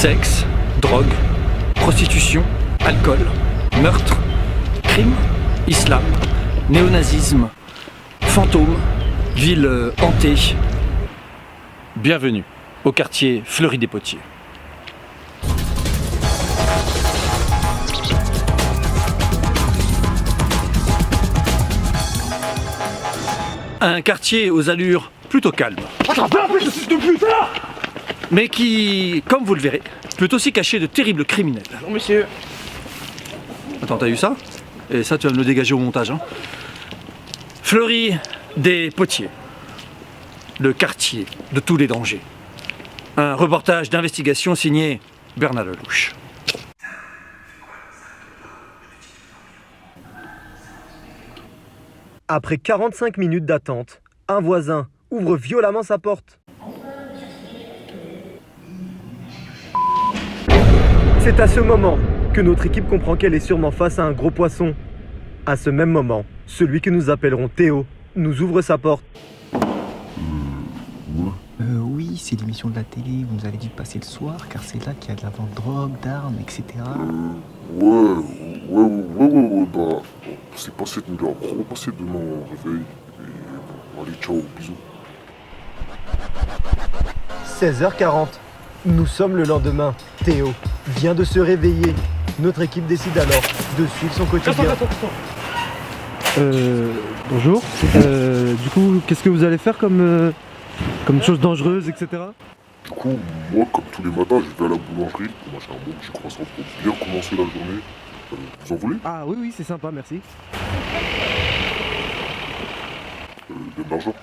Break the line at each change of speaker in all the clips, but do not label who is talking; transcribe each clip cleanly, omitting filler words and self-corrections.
Sexe, drogue, prostitution, alcool, meurtre, crime, islam, néonazisme, fantômes, ville hantée. Bienvenue au quartier Fleury-des-Potiers. Un quartier aux allures plutôt calmes. Mais qui, comme vous le verrez, peut aussi cacher de terribles criminels.
Bonjour monsieur.
Attends, t'as vu ça? Et ça, tu vas me le dégager au montage. Hein. Fleury-des-Potiers. Le quartier de tous les dangers. Un reportage d'investigation signé Bernard Lelouch.
Après 45 minutes d'attente, un voisin ouvre violemment sa porte. C'est à ce moment que notre équipe comprend qu'elle est sûrement face à un gros poisson. À ce même moment, celui que nous appellerons Théo nous ouvre sa porte.
Oui, c'est l'émission de la télé, vous nous avez dit de passer le soir, car c'est là qu'il y a de la vente de drogue, d'armes, etc.
Ouais, bah, c'est pas cette nuit-là, on va passer demain au réveil, et allez, ciao, bisous.
16h40. Nous sommes le lendemain. Théo vient de se réveiller. Notre équipe décide alors de suivre son quotidien.
Bonjour. Du coup, qu'est-ce que vous allez faire comme chose dangereuse, etc.
Du coup, moi, comme tous les matins, je vais à la boulangerie pour manger un bon petit croissant pour bien commencer la journée. Vous en voulez?
Ah oui, c'est sympa, merci.
De l'argent.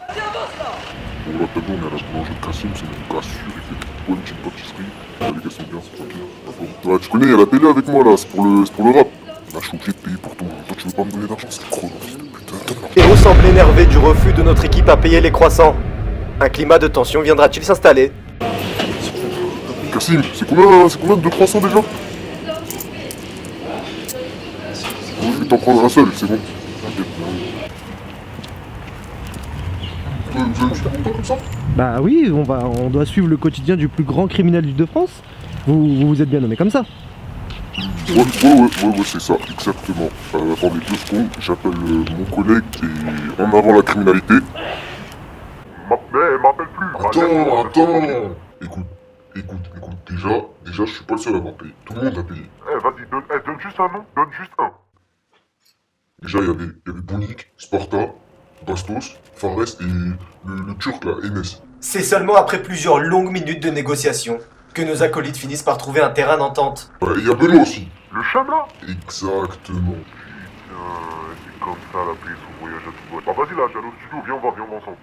Bon, là, t'as vu, on est à la boulangerie de Kassim, c'est mon gars sûr, il fait des bonnes petites pâtisseries. Les gars sont bien, c'est tranquille. Ouais, tu connais, il y a la télé avec moi, là, c'est pour le rap. Là, je suis obligé de payer pour tout. Toi, tu veux pas me donner d'argent, c'est trop long. Putain, donne-moi.
Théo semble énervé du refus de notre équipe à payer les croissants. Un climat de tension viendra-t-il s'installer?
Kassim, c'est combien de croissants déjà? Bon, je vais t'en prendre un seul, c'est bon. T'inquiète. Vous avez une petite montagne comme ça?
Bah oui, on doit suivre le quotidien du plus grand criminel d'Île-de-France. Vous êtes bien nommé comme ça.
Ouais, c'est ça, exactement. Attendez 2 secondes, j'appelle mon collègue qui est en avant la criminalité. M'appelle plus. Attends. Écoute, déjà, je suis pas le seul à avoir payé. Tout le monde a payé. Vas-y, donne juste un nom, donne juste un. Déjà, il y avait Bonic, Sparta, Bastos, Fares et le Turc là, Enes.
C'est seulement après plusieurs longues minutes de négociations que nos acolytes finissent par trouver un terrain d'entente.
Il y a Benoît aussi.
Le cham là?
Exactement.
Putain, c'est comme ça la paix son voyage à Dubaï. Bah vas-y là, j'allais au studio, viens on va ensemble.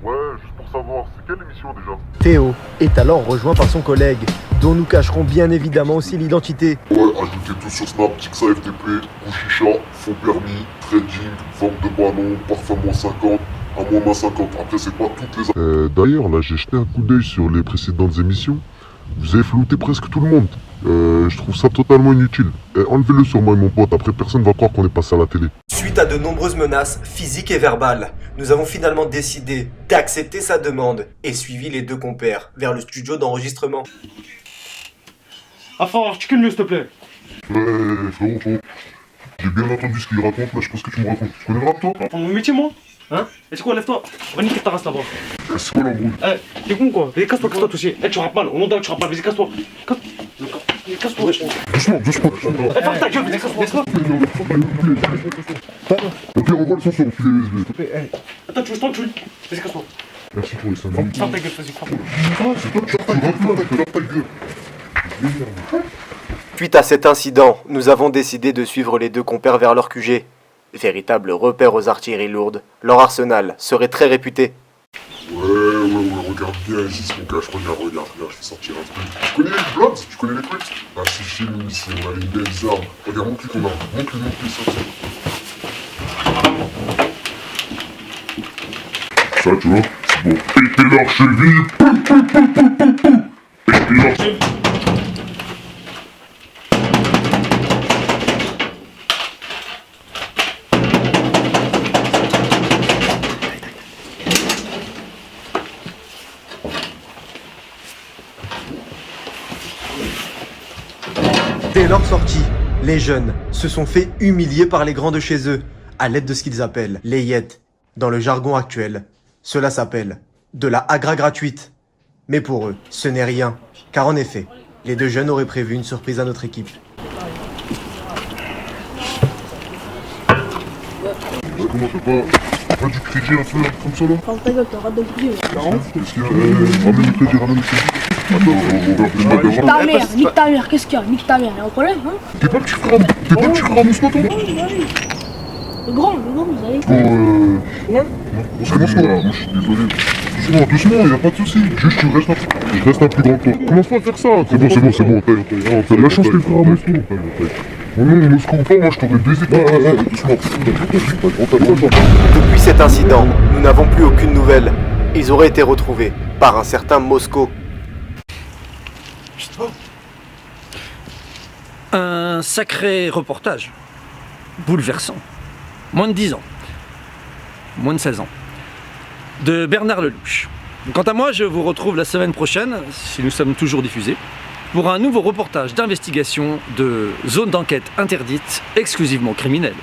Ouais, juste pour savoir, c'est quelle émission déjà?
Théo est alors rejoint par son collègue, dont nous cacherons bien évidemment aussi l'identité.
Ouais, ajoutez tout sur Snap, Tixa FTP, Couchicha, faux permis, trading, vente de ballons, parfum moins 50, à moins 50. Après, c'est pas toutes les... D'ailleurs, là, j'ai jeté un coup d'œil sur les précédentes émissions. Vous avez flouté presque tout le monde. Je trouve ça totalement inutile. Enlevez-le sur moi et mon pote, après personne va croire qu'on est passé à la télé.
Suite à de nombreuses menaces physiques et verbales, nous avons finalement décidé d'accepter sa demande et suivi les deux compères vers le studio d'enregistrement.
Enfin, articule mieux s'il te plaît.
Frérot. J'ai bien entendu ce qu'il raconte, là, je pense que tu me racontes. Tu connais le rap, toi?
Pour mon métier, moi. Hein? Et c'est quoi, lève-toi. Va niquer ta race là-bas.
C'est quoi l'embrouille?
T'es con quoi? Vas-y, casse-toi, touché. Tu rappes mal. Au nom d'un, tu rappes mal. Vas-y, casse-toi. Casse-toi, wesh.
Doucement.
Ferme ta gueule, vas-y, casse-toi.
Au pire, envoie le son sur le filet USB.
Attends, tu veux tranquille. Vas-y, casse-toi.
Merci pour les 5 minutes.
Ferme ta gueule, vas-y, ferme.
C'est toi qui ferme ta gueule.
Suite à cet incident, nous avons décidé de suivre les deux compères vers leur QG. Véritable repère aux artilleries lourdes, leur arsenal serait très réputé.
Ouais, regarde bien ici ce qu'on cache, regarde, je vais sortir un truc. Tu connais les Bloods? Tu connais les trucs? Ah, c'est chez nous ici, on a les belles armes. Regarde, montre-lui ton arme, montre-lui ça. Ça, tu vois, c'est bon. Pétez leur cheville. Pétez leur cheville.
Dès leur sortie, les jeunes se sont fait humilier par les grands de chez eux à l'aide de ce qu'ils appellent les yettes. Dans le jargon actuel, cela s'appelle de la agra gratuite. Mais pour eux, ce n'est rien, car en effet, les deux jeunes auraient prévu une surprise à notre équipe.
Comment pas du crédit un peu comme ça là?
Ferme ta gueule, t'auras de prix.
Qu'est-ce qu'il y a? Ramène le crédit, ramène le crédit. Attends, on va appeler le magasin.
Nique ta mère, qu'est-ce qu'il y a? Nique ta mère, y'a un problème, hein?
T'es pas le petit frère à Mosco, toi?
Le grand, vous allez.
Bon, ouais. C'est bon, ça. Moi, je suis désolé. Doucement, y'a pas de soucis. Juste, je reste un plus grand que toi. Commence pas à faire ça. C'est bon, taille. La chance que le frère à Mosco. Non, Mosco ou pas, moi, je t'aurais baisé. Doucement.
Depuis cet incident, nous n'avons plus aucune nouvelle. Ils auraient été retrouvés par un certain Mosco.
Un sacré reportage. Bouleversant. Moins de 10 ans. Moins de 16 ans. De Bernard Lelouch. Quant à moi, je vous retrouve la semaine prochaine, si nous sommes toujours diffusés, pour un nouveau reportage d'investigation de zone d'enquête interdite exclusivement criminelle.